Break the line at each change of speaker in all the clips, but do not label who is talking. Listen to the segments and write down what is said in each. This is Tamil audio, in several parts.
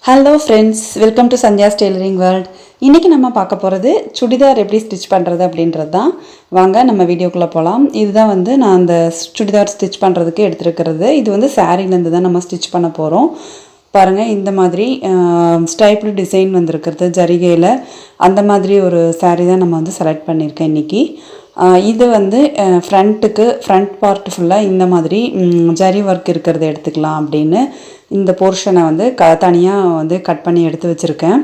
Hello friends, welcome to Sandhya's tailoring world. இன்றைக்கி நம்ம பார்க்க போகிறது சுடிதார் எப்படி ஸ்டிச் பண்ணுறது அப்படின்றது தான். வாங்க நம்ம வீடியோக்குள்ளே போகலாம். இதுதான் வந்து நான் அந்த சுடிதார் ஸ்டிச் பண்ணுறதுக்கு எடுத்துருக்கிறது. இது வந்து சாரீலேருந்து தான் நம்ம ஸ்டிச் பண்ண போகிறோம். பாருங்கள், இந்த மாதிரி ஸ்டைப்டு டிசைன் வந்துருக்கிறது ஜரிகையில். அந்த மாதிரி ஒரு சாரீ தான் நம்ம வந்து செலக்ட் பண்ணியிருக்கேன் இன்றைக்கி. இது வந்து ஃப்ரண்ட் பார்ட் ஃபுல்லாக இந்த மாதிரி ஜரி ஒர்க் இருக்கிறத எடுத்துக்கலாம் அப்படின்னு இந்த போர்ஷனை வந்து தனியாக வந்து கட் பண்ணி எடுத்து வச்சுருக்கேன்.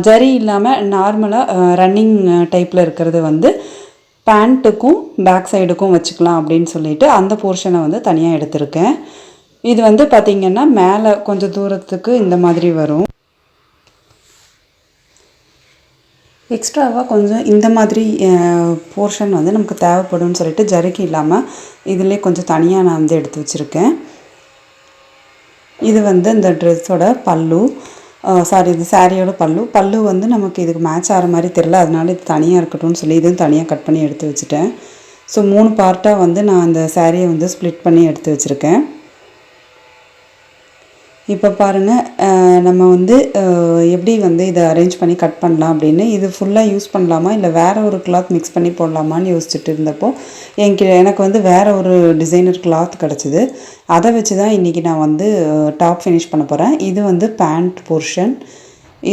ஜரி இல்லாமல் நார்மலாக ரன்னிங் டைப்பில் இருக்கிறது வந்து பேண்ட்டுக்கும் பேக் சைடுக்கும் வச்சுக்கலாம் அப்படின்னு சொல்லிட்டு அந்த போர்ஷனை வந்து தனியாக எடுத்திருக்கேன். இது வந்து பார்த்திங்கன்னா மேலே கொஞ்சம் தூரத்துக்கு இந்த மாதிரி வரும். எக்ஸ்ட்ராவாக கொஞ்சம் இந்த மாதிரி போர்ஷன் வந்து நமக்கு தேவைப்படும்னு சொல்லிட்டு ஜரிக்கு இல்லாமல் இதிலே கொஞ்சம் தனியாக நான் வந்து எடுத்து வச்சுருக்கேன். இது வந்து இந்த ட்ரெஸ்ஸோட பல்லு, இது சாரியோட பல்லு வந்து நமக்கு இதுக்கு மேட்ச் ஆகிற மாதிரி தெரியல, அதனால இது தனியாக இருக்கட்டும்னு சொல்லி இதுவும் தனியாக கட் பண்ணி எடுத்து வச்சுட்டேன். ஸோ 3 பார்ட்டாக வந்து நான் அந்த சாரியை வந்து ஸ்ப்ளிட் பண்ணி எடுத்து வச்சுருக்கேன். இப்போ பாருங்கள், நம்ம வந்து எப்படி வந்து இதை அரேஞ்ச் பண்ணி கட் பண்ணலாம் அப்படின்னு. இது ஃபுல்லாக யூஸ் பண்ணலாமா இல்லை வேறு ஒரு கிளாத் மிக்ஸ் பண்ணி போடலாமான்னு யோசிச்சுட்டு இருந்தப்போ எனக்கு வந்து வேறு ஒரு டிசைனர் கிளாத் கிடச்சிது. அதை வச்சு தான் இன்றைக்கி நான் வந்து டாப் ஃபினிஷ் பண்ண போகிறேன். இது வந்து பேண்ட் போர்ஷன்,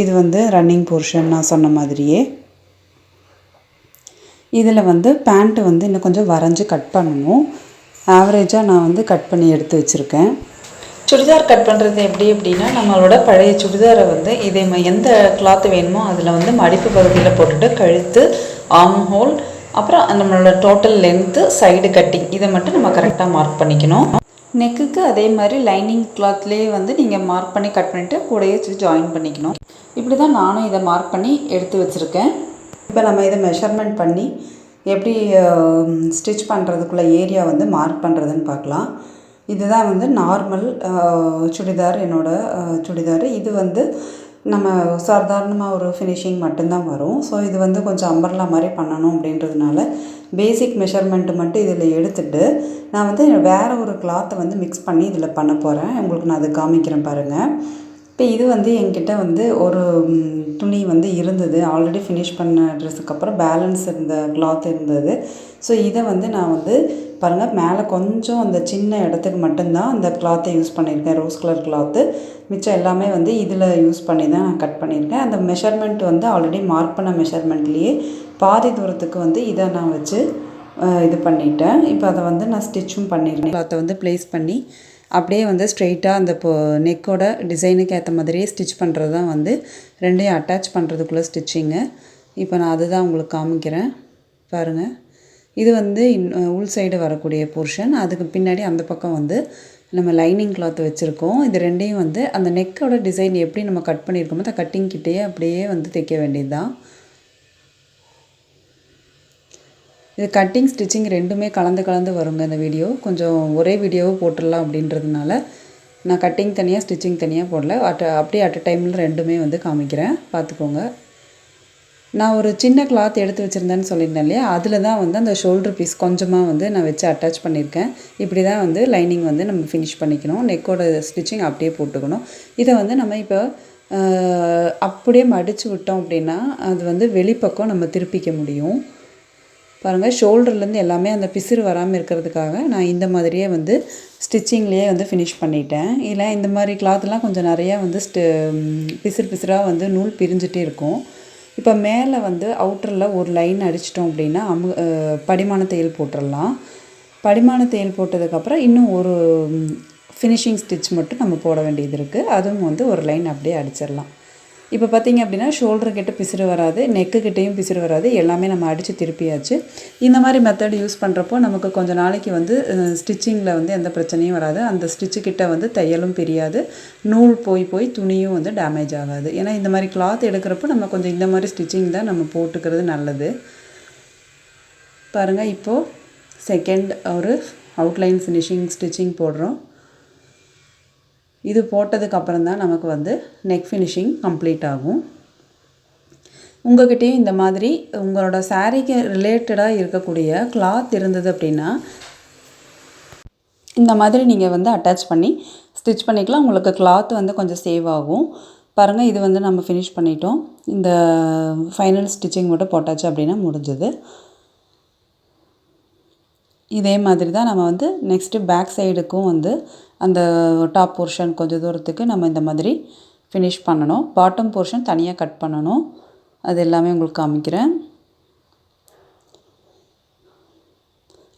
இது வந்து ரன்னிங் போர்ஷன் நான் சொன்ன மாதிரியே. இதில் வந்து பேண்ட்டு வந்து இன்னும் கொஞ்சம் வரைஞ்சி கட் பண்ணணும். ஆவரேஜாக நான் வந்து கட் பண்ணி எடுத்து வச்சுருக்கேன். சுடிதார் கட் பண்ணுறது எப்படி அப்படின்னா, நம்மளோட பழைய சுடிதாரை வந்து இதே எந்த கிளாத்து வேணுமோ அதில் வந்து மடிப்பு பகுதியில் போட்டுட்டு கழுத்து, ஆர்ம் ஹோல், அப்புறம் நம்மளோட டோட்டல் லென்த்து, சைடு கட்டிங் இதை மட்டும் நம்ம கரெக்டாக மார்க் பண்ணிக்கணும். நெக்குக்கு அதே மாதிரி லைனிங் கிளாத்லேயே வந்து நீங்கள் மார்க் பண்ணி கட் பண்ணிவிட்டு கூடையே வச்சு ஜாயின் பண்ணிக்கணும். இப்படி தான் நானும் இதை மார்க் பண்ணி எடுத்து வச்சுருக்கேன். இப்போ நம்ம இதை மெஷர்மெண்ட் பண்ணி எப்படி ஸ்டிச் பண்ணுறதுக்குள்ள ஏரியா வந்து மார்க் பண்ணுறதுன்னு பார்க்கலாம். இதுதான் வந்து நார்மல் சுடிதார், என்னோடய சுடிதார். இது வந்து நம்ம சாதாரணமாக ஒரு ஃபினிஷிங் மட்டும்தான் வரும். ஸோ இது வந்து கொஞ்சம் அம்பர்லா மாதிரி பண்ணணும் அப்படின்றதுனால பேசிக் மெஷர்மெண்ட்டு மட்டும் இதில் எடுத்துகிட்டு நான் வந்து வேறு ஒரு கிளாத்தை வந்து மிக்ஸ் பண்ணி இதில் பண்ண போகிறேன். உங்களுக்கு நான் அதை காமிக்கிறேன் பாருங்கள். இப்போ இது வந்து என்கிட்ட வந்து ஒரு துணி வந்து இருந்தது, ஆல்ரெடி ஃபினிஷ் பண்ண ட்ரெஸ்ஸுக்கு அப்புறம் பேலன்ஸ் இருந்த கிளாத் இருந்தது. ஸோ இதை வந்து நான் வந்து பாருங்கள், மேலே கொஞ்சம் அந்த சின்ன இடத்துக்கு மட்டும்தான் அந்த கிளாத்தை யூஸ் பண்ணியிருக்கேன், ரோஸ் கலர் கிளாத்து. மிச்சம் எல்லாமே வந்து இதில் யூஸ் பண்ணி தான் நான் கட் பண்ணியிருக்கேன். அந்த மெஷர்மெண்ட் வந்து ஆல்ரெடி மார்க் பண்ண மெஷர்மெண்ட்லேயே பாதி தூரத்துக்கு வந்து இதை நான் வச்சு இது பண்ணிட்டேன். இப்போ அதை வந்து நான் ஸ்டிச்சும் பண்ணியிருக்கேன். கிளாத்தை வந்து ப்ளேஸ் பண்ணி அப்படியே வந்து ஸ்ட்ரெயிட்டாக அந்த நெக்கோட டிசைனுக்கு ஏற்ற மாதிரியே ஸ்டிச் பண்ணுறது தான் வந்து ரெண்டையும் அட்டாச் பண்ணுறதுக்குள்ளே ஸ்டிச்சிங்கு. இப்போ நான் அதுதான் உங்களுக்கு காமிக்கிறேன் பாருங்கள். இது வந்து உள் சைடு வரக்கூடிய போர்ஷன், அதுக்கு பின்னாடி அந்த பக்கம் வந்து நம்ம லைனிங் கிளாத் வச்சுருக்கோம். இது ரெண்டையும் வந்து அந்த நெக்கோட டிசைன் எப்படி நம்ம கட் பண்ணியிருக்கோமோ அந்த கட்டிங் கிட்டேயே அப்படியே வந்து தைக்க வேண்டியது தான். இது கட்டிங் ஸ்டிச்சிங் ரெண்டுமே கலந்து வருங்க. இந்த வீடியோ கொஞ்சம் ஒரே வீடியோவை போட்டுடலாம் அப்படின்றதுனால நான் கட்டிங் தனியாக ஸ்டிச்சிங் தனியாக போடல, அப்படியே அட் டைமில் ரெண்டுமே வந்து காமிக்கிறேன், பார்த்துக்கோங்க. நான் ஒரு சின்ன கிளாத் எடுத்து வச்சுருந்தேன்னு சொல்லியிருந்தேன் இல்லையா, அதில் தான் வந்து அந்த ஷோல்டர் பீஸ் கொஞ்சமாக வந்து நான் வச்சு அட்டாச் பண்ணியிருக்கேன். இப்படி தான் வந்து லைனிங் வந்து நம்ம ஃபினிஷ் பண்ணிக்கணும். நெக்கோட ஸ்டிச்சிங் அப்படியே போட்டுக்கணும். இதை வந்து நம்ம இப்போ அப்படியே மடித்து விட்டோம் அப்படின்னா அது வந்து வெளிப்பக்கம் நம்ம திருப்பிக்க முடியும். பாருங்கள், ஷோல்டர்லேருந்து எல்லாமே அந்த பிசிறு வராமல் இருக்கிறதுக்காக நான் இந்த மாதிரியே வந்து ஸ்டிச்சிங்லேயே வந்து ஃபினிஷ் பண்ணிட்டேன். இல்லை இந்த மாதிரி கிளாத்லாம் கொஞ்சம் நிறையா வந்து பிசிறாக வந்து நூல் பிரிஞ்சுட்டே இருக்கும். இப்போ மேலே வந்து அவுட்டரில் ஒரு லைன் அடிச்சிட்டோம் அப்படின்னா படிமான தையல் போட்டுடலாம். படிமான தையல் போட்டதுக்கப்புறம் இன்னும் ஒரு ஃபினிஷிங் ஸ்டிச் மட்டும் நம்ம போட வேண்டியது இருக்குது. அதுவும் வந்து ஒரு லைன் அப்படியே அடிச்சிடலாம். இப்போ பார்த்திங்க அப்படின்னா ஷோல்டர்கிட்ட பிசிறு வராது, நெக்குக்கிட்டேயும் பிசிறு வராது, எல்லாமே நம்ம அடித்து திருப்பியாச்சு. இந்த மாதிரி மெத்தட் யூஸ் பண்ணுறப்போ நமக்கு கொஞ்சம் நாளைக்கு வந்து ஸ்டிச்சிங்கில் வந்து எந்த பிரச்சனையும் வராது. அந்த ஸ்டிச்சுக்கிட்ட வந்து தையலும் பிரியாது, நூல் போய் துணியும் வந்து டேமேஜ் ஆகாது. ஏன்னா இந்த மாதிரி கிளாத் எடுக்கிறப்போ நம்ம கொஞ்சம் இந்த மாதிரி ஸ்டிச்சிங் தான் நம்ம போட்டுக்கிறது நல்லது. பாருங்கள், இப்போது செகண்ட் ஒரு அவுட்லைன் ஃபினிஷிங் ஸ்டிச்சிங் போடுறோம். இது போட்டதுக்கப்புறம் தான் நமக்கு வந்து நெக் ஃபினிஷிங் கம்ப்ளீட் ஆகும். உங்கள்கிட்டயும் இந்த மாதிரி உங்களோட சாரீக்கு ரிலேட்டடாக இருக்கக்கூடிய கிளாத் இருந்தது அப்படின்னா இந்த மாதிரி நீங்கள் வந்து அட்டாச் பண்ணி ஸ்டிச் பண்ணிக்கலாம். உங்களுக்கு கிளாத் வந்து கொஞ்சம் சேவ் ஆகும். பாருங்கள், இது வந்து நம்ம ஃபினிஷ் பண்ணிட்டோம். இந்த ஃபைனல் ஸ்டிச்சிங் மட்டும் போட்டாச்சு அப்படின்னா முடிஞ்சது. இதே மாதிரி தான் நம்ம வந்து நெக்ஸ்ட்டு பேக் சைடுக்கும் வந்து அந்த டாப் போர்ஷன் கொஞ்சம் தூரத்துக்கு நம்ம இந்த மாதிரி ஃபினிஷ் பண்ணணும். பாட்டம் போர்ஷன் தனியாக கட் பண்ணணும். அது எல்லாமே உங்களுக்கு காமிக்கிறேன்.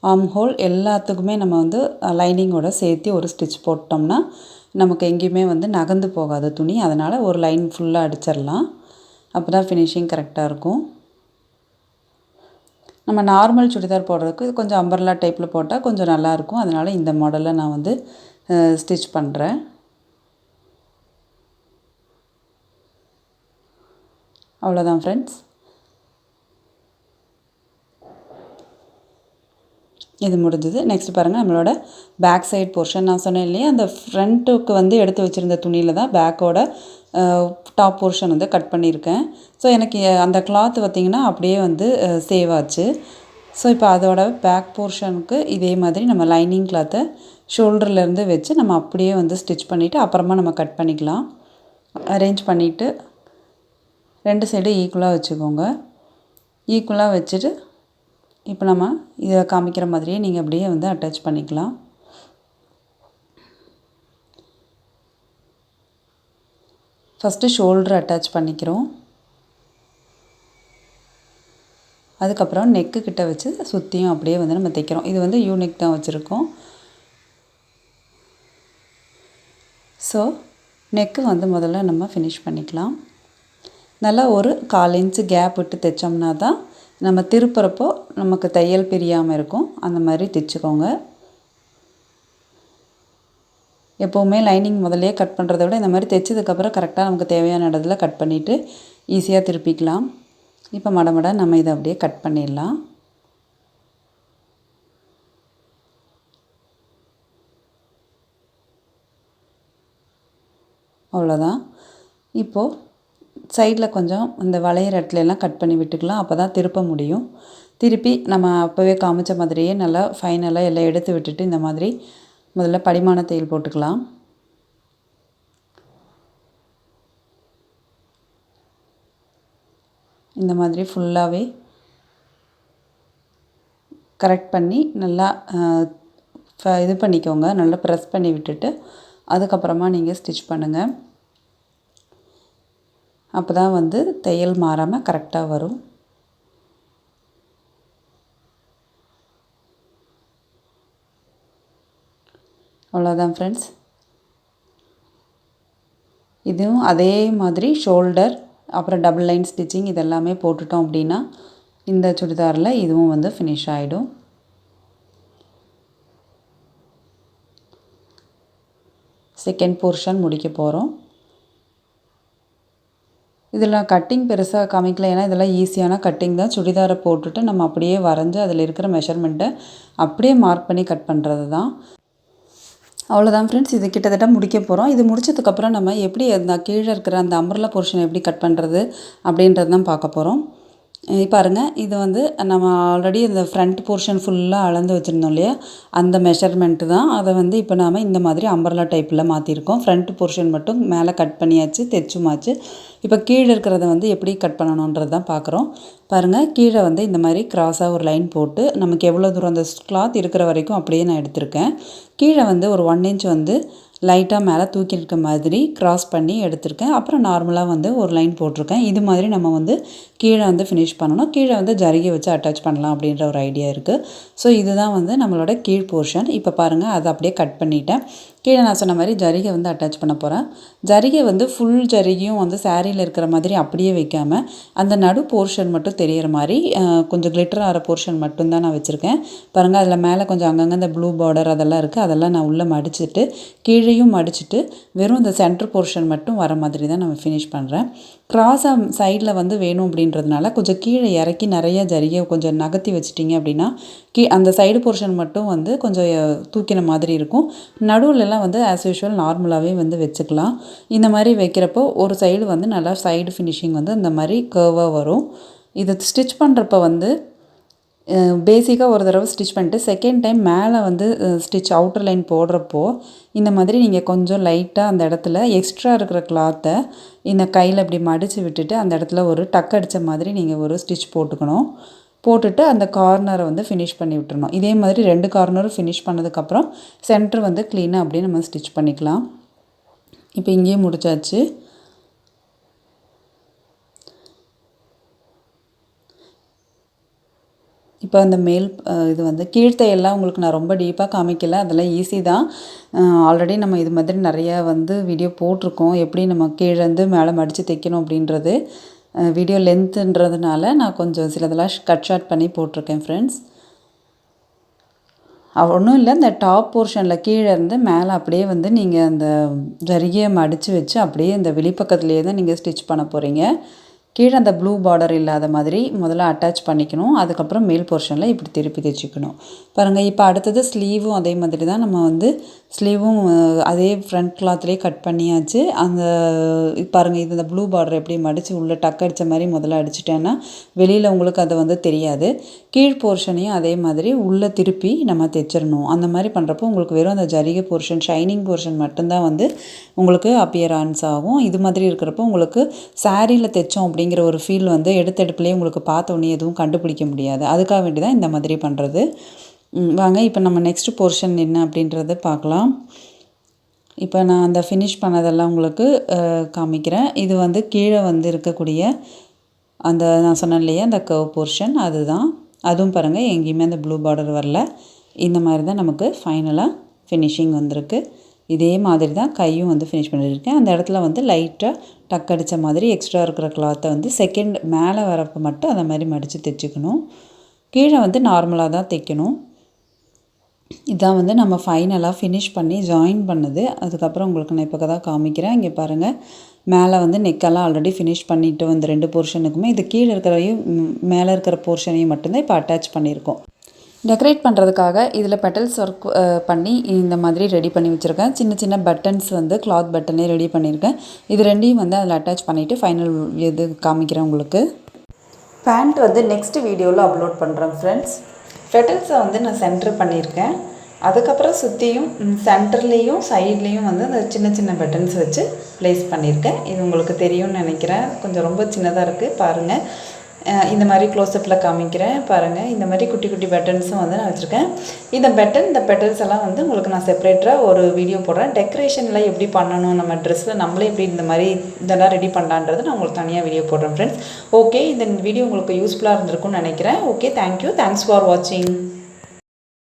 ஆர்ம் ஹோல் எல்லாத்துக்குமே நம்ம வந்து லைனிங்கோட சேர்த்து ஒரு ஸ்டிச் போட்டோம்னா நமக்கு எங்கேயுமே வந்து நகர்ந்து போகாது துணி. அதனால் ஒரு லைன் ஃபுல்லாக அடிச்சிடலாம். அப்போ தான் ஃபினிஷிங் கரெக்டாக இருக்கும். நம்ம நார்மல் சுடிதார் போடுறதுக்கு இது கொஞ்சம் அம்பர்லா டைப்பில் போட்டால் கொஞ்சம் நல்லாயிருக்கும். அதனால் இந்த மாடலில் நான் வந்து ஸ்டிச் பண்ணுறேன். அவ்வளோதான் ஃப்ரெண்ட்ஸ். இது முடிஞ்சது. நெக்ஸ்ட் பாருங்கள், நம்மளோட பேக் சைட் போர்ஷன் நான் சொன்னேன் இல்லையா, அந்த ஃப்ரண்ட்டுக்கு வந்து எடுத்து வச்சுருந்த துணியில் தான் பேக்கோட டாப் போர்ஷன் வந்து கட் பண்ணியிருக்கேன். ஸோ எனக்கு அந்த கிளாத் பார்த்திங்கன்னா அப்படியே வந்து சேவ் ஆச்சு. ஸோ இப்போ அதோட பேக் போர்ஷனுக்கு இதே மாதிரி நம்ம லைனிங் கிளாத்தை ஷோல்டர்லேருந்து வச்சு நம்ம அப்படியே வந்து ஸ்டிச் பண்ணிவிட்டு அப்புறமா நம்ம கட் பண்ணிக்கலாம். அரேஞ்ச் பண்ணிவிட்டு 2 சைடும் ஈக்குவலாக வச்சுக்கோங்க. ஈக்குவலாக வச்சுட்டு இப்போ நம்ம இதை காமிக்கிற மாதிரியே நீங்கள் அப்படியே வந்து அட்டாச் பண்ணிக்கலாம். ஃபஸ்ட்டு ஷோல்டர் அட்டாச் பண்ணிக்கிறோம். அதுக்கப்புறம் நெக்கு கிட்ட வச்சு சுற்றியும் அப்படியே வந்து நம்ம தைக்கிறோம். இது வந்து யூனிக் தான் வச்சுருக்கோம். ஸோ நெக்கு வந்து முதல்ல நம்ம ஃபினிஷ் பண்ணிக்கலாம். நல்லா ஒரு 1/4 இன்ச்சு கேப் விட்டு தைச்சோம்னா தான் நம்ம திருப்புறப்போ நமக்கு தையல் பிரியாமல் இருக்கும். அந்த மாதிரி தைச்சிக்கோங்க. எப்போவுமே லைனிங் முதல்லையே கட் பண்ணுறத விட இந்த மாதிரி தைச்சதுக்கப்புறம் கரெக்டாக நமக்கு தேவையான இடத்துல கட் பண்ணிவிட்டு ஈஸியாக திருப்பிக்கலாம். இப்போ மடமட நம்ம இதை அப்படியே கட் பண்ணிடலாம். அவ்வளோதான். இப்போது சைடில் கொஞ்சம் இந்த வளையிற இடத்துலலாம் கட் பண்ணி விட்டுக்கலாம். அப்போ தான் திருப்ப முடியும். திருப்பி நம்ம அப்போவே காமிச்ச மாதிரியே நல்லா ஃபைனலாக எல்லாம் எடுத்து விட்டுட்டு இந்த மாதிரி முதல்ல படிமான தையல் போட்டுக்கலாம். இந்த மாதிரி ஃபுல்லாகவே கரெக்ட் பண்ணி நல்லா இது பண்ணிக்கோங்க. நல்லா ப்ரெஸ் பண்ணி விட்டுட்டு அதுக்கப்புறமா நீங்கள் ஸ்டிச் பண்ணுங்கள். அப்போ தான் வந்து தையல் மாறாமல் கரெக்டாக வரும். அவ்வளோதான் ஃப்ரெண்ட்ஸ். இதுவும் அதே மாதிரி ஷோல்டர் அப்புறம் டபுள் லைன் ஸ்டிச்சிங் இதெல்லாமே போட்டுட்டோம் அப்படின்னா இந்த சுடிதாரில் இதுவும் வந்து ஃபினிஷ் ஆகிடும். செகண்ட் போர்ஷன் முடிக்க போகிறோம். இதில் கட்டிங் பெருசாக காமிக்கல, ஏன்னா இதெல்லாம் ஈஸியான கட்டிங் தான். சுடிதாரை போட்டுட்டு நம்ம அப்படியே வரைஞ்சி அதில் இருக்கிற மெஷர்மெண்ட்டை அப்படியே மார்க் பண்ணி கட் பண்ணுறது தான். அவ்வளோதான் ஃப்ரெண்ட்ஸ். இது கிட்டத்தட்ட முடிக்க போகிறோம். இது முடிச்சதுக்கப்புறம் நம்ம எப்படி அந்த கீழே இருக்கிற அந்த அம்பர்லா போர்ஷனை எப்படி கட் பண்ணுறது அப்படின்றது தான் பார்க்க போகிறோம். பாருங்கள், இது வந்து நம்ம ஆல்ரெடி இந்த ஃப்ரண்ட் போர்ஷன் ஃபுல்லாக அளந்து வச்சுருந்தோம் இல்லையா, அந்த மெஷர்மெண்ட்டு தான். அதை வந்து இப்போ நாம் இந்த மாதிரி அம்பர்லா டைப்பில் மாற்றிருக்கோம். ஃப்ரண்ட் போர்ஷன் மட்டும் மேலே கட் பண்ணியாச்சு, தைச்சுமாச்சு. இப்போ கீழே இருக்கிறத வந்து எப்படி கட் பண்ணணுன்றது தான் பார்க்குறோம். பாருங்கள், கீழே வந்து இந்த மாதிரி கிராஸாக ஒரு லைன் போட்டு நமக்கு எவ்வளோ தூரம் அந்த கிளாத் இருக்கிற வரைக்கும் அப்படியே நான் எடுத்திருக்கேன். கீழே வந்து ஒரு 1 இன்ச் வந்து லைட்டாக மேலே தூக்கி இருக்க மாதிரி க்ராஸ் பண்ணி எடுத்திருக்கேன். அப்புறம் நார்மலாக வந்து ஒரு லைன் போட்டிருக்கேன். இது மாதிரி நம்ம வந்து கீழே வந்து ஃபினிஷ் பண்ணணும். கீழே வந்து ஜரிகை வச்சு அட்டாச் பண்ணலாம் அப்படின்ற ஒரு ஐடியா இருக்குது. ஸோ இதுதான் வந்து நம்மளோட கீழ் போர்ஷன். இப்போ பாருங்கள், அதை அப்படியே கட் பண்ணிட்டேன். கீழே நான் சொன்ன மாதிரி ஜரிகை வந்து அட்டாச் பண்ண போகிறேன். ஜரிகை வந்து ஃபுல் ஜரிகையும் வந்து சாரியில் இருக்கிற மாதிரி அப்படியே வைக்காமல் அந்த நடு போர்ஷன் மட்டும் தெரிகிற மாதிரி கொஞ்சம் கிளிட்டர் ஆகிற போர்ஷன் மட்டும்தான் நான் வச்சுருக்கேன். பாருங்கள், அதில் மேலே கொஞ்சம் அங்கங்கே இந்த ப்ளூ பார்டர் அதெல்லாம் இருக்குது. அதெல்லாம் நான் உள்ளே மடிச்சுட்டு கீழேயும் மடிச்சுட்டு வெறும் இந்த சென்டர் போர்ஷன் மட்டும் வர மாதிரி தான் நம்ம ஃபினிஷ் பண்ணுறேன். க்ராஸாக சைடில் வந்து வேணும் அப்படின்றதுனால கொஞ்சம் கீழே இறக்கி நிறைய ஜரிகை கொஞ்சம் நகர்த்தி வச்சிட்டிங்க அப்படின்னா அந்த சைடு போர்ஷன் மட்டும் வந்து கொஞ்சம் தூக்கின மாதிரி இருக்கும். நடுவுலலாம் வந்து ஆஸ் யூஷுவல் நார்மலாகவே வந்து வச்சுக்கலாம். இந்த மாதிரி வைக்கிறப்போ ஒரு சைடு வந்து நல்லா சைடு ஃபினிஷிங் வந்து இந்த மாதிரி கர்வாக வரும். இதை ஸ்டிச் பண்ணுறப்ப வந்து பேசிக்காக ஒரு தடவை ஸ்டிச் பண்ணிட்டு செகண்ட் டைம் மேலே வந்து ஸ்டிச் அவுட்டர் லைன் போடுறப்போ இந்த மாதிரி நீங்கள் கொஞ்சம் லைட்டாக அந்த இடத்துல எக்ஸ்ட்ரா இருக்கிற கிளாத்தை இந்த கையில் இப்படி மடித்து விட்டுட்டு அந்த இடத்துல ஒரு டக் அடித்த மாதிரி நீங்கள் ஒரு ஸ்டிச் போட்டுக்கணும். போட்டுட்டு அந்த கார்னரை வந்து ஃபினிஷ் பண்ணி விட்டுறணும். இதே மாதிரி 2 கார்னரும் ஃபினிஷ் பண்ணதுக்கப்புறம் சென்டர் வந்து க்ளீனாக அப்படியே நம்ம ஸ்டிச் பண்ணிக்கலாம். இப்போ இங்கேயும் முடிச்சாச்சு. இப்போ அந்த மேல் இது வந்து கீழ்த்தையெல்லாம் உங்களுக்கு நான் ரொம்ப டீப்பாக காமிக்கல, அதெல்லாம் ஈஸி தான். ஆல்ரெடி நம்ம இது மாதிரி நிறையா வந்து வீடியோ போட்டிருக்கோம், எப்படி நம்ம கீழேருந்து மேலே மடித்து தைக்கணும் அப்படின்றது. வீடியோ லென்த்துன்றதுனால நான் கொஞ்சம் சிலதெல்லாம் கட் ஷார்ட் பண்ணி போட்டிருக்கேன் ஃப்ரெண்ட்ஸ். ஒன்றும் இல்லை, இந்த டாப் போர்ஷனில் கீழே இருந்து மேலே அப்படியே வந்து நீங்கள் அந்த ஜரிகையை மடித்து வச்சு அப்படியே இந்த வெளிப்பக்கத்துலேயே தான் நீங்கள் ஸ்டிச் பண்ண போகிறீங்க. கீழே அந்த ப்ளூ பார்டர் இல்லாத மாதிரி முதல்ல அட்டாச் பண்ணிக்கணும். அதுக்கப்புறம் மேல் போர்ஷனில் இப்படி திருப்பி தைச்சிக்கணும். பாருங்கள், இப்போ அடுத்தது ஸ்லீவும் அதே மாதிரி தான். நம்ம வந்து ஸ்லீவும் அதே ஃப்ரண்ட் கிளாத்லேயே கட் பண்ணியாச்சு. அந்த பாருங்கள், இது இந்த ப்ளூ பார்டர் எப்படி மடித்து உள்ளே டக் அடித்த மாதிரி முதல்ல அடிச்சிட்டேன்னா வெளியில் உங்களுக்கு அது வந்து தெரியாது. கீழ் போர்ஷனையும் அதே மாதிரி உள்ளே திருப்பி நம்ம தைச்சிடணும். அந்த மாதிரி பண்ணுறப்போ உங்களுக்கு வெறும் அந்த ஜரிகை போர்ஷன், ஷைனிங் போர்ஷன் மட்டும்தான் வந்து உங்களுக்கு அப்பியரன்ஸ் ஆகும். இது மாதிரி இருக்கிறப்போ உங்களுக்கு சாரியில் தைச்சோம் அப்படிங்கிற ஒரு ஃபீல் வந்து எடுத்தெடுப்புலேயே உங்களுக்கு பார்த்த உடனே எதுவும் கண்டுபிடிக்க முடியாது. அதுக்காக வேண்டி தான் இந்த மாதிரி பண்ணுறது. வாங்க இப்போ நம்ம நெக்ஸ்ட் போர்ஷன் என்ன அப்படின்றத பார்க்கலாம். இப்போ நான் அந்த ஃபினிஷ் பண்ணதெல்லாம் உங்களுக்கு காமிக்கிறேன். இது வந்து கீழே வந்து இருக்கக்கூடிய அந்த நான் சொன்னேன் இல்லையா, அந்த கர்வ் போர்ஷன், அதுதான். அதுவும் பாருங்கள், எங்கேயுமே அந்த ப்ளூ பார்டர் வரல. இந்த மாதிரி தான் நமக்கு ஃபைனலாக ஃபினிஷிங் வந்திருக்கு. இதே மாதிரி தான் கையும் வந்து ஃபினிஷ் பண்ணியிருக்கேன். அந்த இடத்துல வந்து லைட்டாக டக் அடித்த மாதிரி எக்ஸ்ட்ரா இருக்கிற கிளாத்தை வந்து செகண்ட் மேலே வரப்போ மட்டும் அந்த மாதிரி மடித்து தைச்சிக்கணும். கீழே வந்து நார்மலாக தான் தைக்கணும். இதான் வந்து நம்ம ஃபைனலாக ஃபினிஷ் பண்ணி ஜாயின் பண்ணது. அதுக்கப்புறம் உங்களுக்கு நான் இப்போ தான் காமிக்கிறேன். இங்கே பாருங்கள், மேலே வந்து நெக்கெல்லாம் ஆல்ரெடி ஃபினிஷ் பண்ணிவிட்டு வந்து 2 போர்ஷனுக்குமே இது கீழே இருக்கிறவையும் மேலே இருக்கிற போர்ஷனையும் மட்டும்தான் இப்போ அட்டாச் பண்ணியிருக்கோம். டெக்கரேட் பண்ணுறதுக்காக இதில் பெட்டல்ஸ் ஒர்க் பண்ணி இந்த மாதிரி ரெடி பண்ணி வச்சுருக்கேன். சின்ன சின்ன பட்டன்ஸ் வந்து கிளாத் பட்டனே ரெடி பண்ணியிருக்கேன். இது ரெண்டையும் வந்து அதில் அட்டாச் பண்ணிவிட்டு ஃபைனல் இது காமிக்கிறேன் உங்களுக்கு. பேண்ட் வந்து நெக்ஸ்ட் வீடியோவில் அப்லோட் பண்ணுறேன் ஃப்ரெண்ட்ஸ். பெட்டல்ஸை வந்து நான் சென்டர் பண்ணியிருக்கேன். அதுக்கப்புறம் சுற்றியும் சென்டர்லேயும் சைட்லேயும் வந்து அந்த சின்ன சின்ன பட்டன்ஸ் வச்சு ப்ளேஸ் பண்ணியிருக்கேன். இது உங்களுக்கு தெரியும்னு நினைக்கிறேன். கொஞ்சம் ரொம்ப சின்னதாக இருக்குது பாருங்கள். இந்த மாதிரி க்ளோஸ்அப்பில் காமிக்கிறேன் பாருங்கள். இந்த மாதிரி குட்டி குட்டி பட்டன்ஸும் வந்து நான் வச்சுருக்கேன். இந்த பெட்டல்ஸ் எல்லாம் வந்து உங்களுக்கு நான் செப்பரேட்டாக ஒரு வீடியோ போடுறேன். டெக்கரேஷனில் எப்படி பண்ணணும், நம்ம ட்ரெஸ்ஸில் நம்மளே எப்படி இந்த மாதிரி இதெல்லாம் ரெடி பண்ணலான்றது நான் உங்களுக்கு தனியாக வீடியோ போடுறேன் ஃப்ரெண்ட்ஸ். ஓகே, இந்த வீடியோ உங்களுக்கு யூஸ்ஃபுல்லாக இருந்திருக்கும்னு நினைக்கிறேன். ஓகே, தேங்க்யூ, தேங்க்ஸ் ஃபார் வாட்சிங்.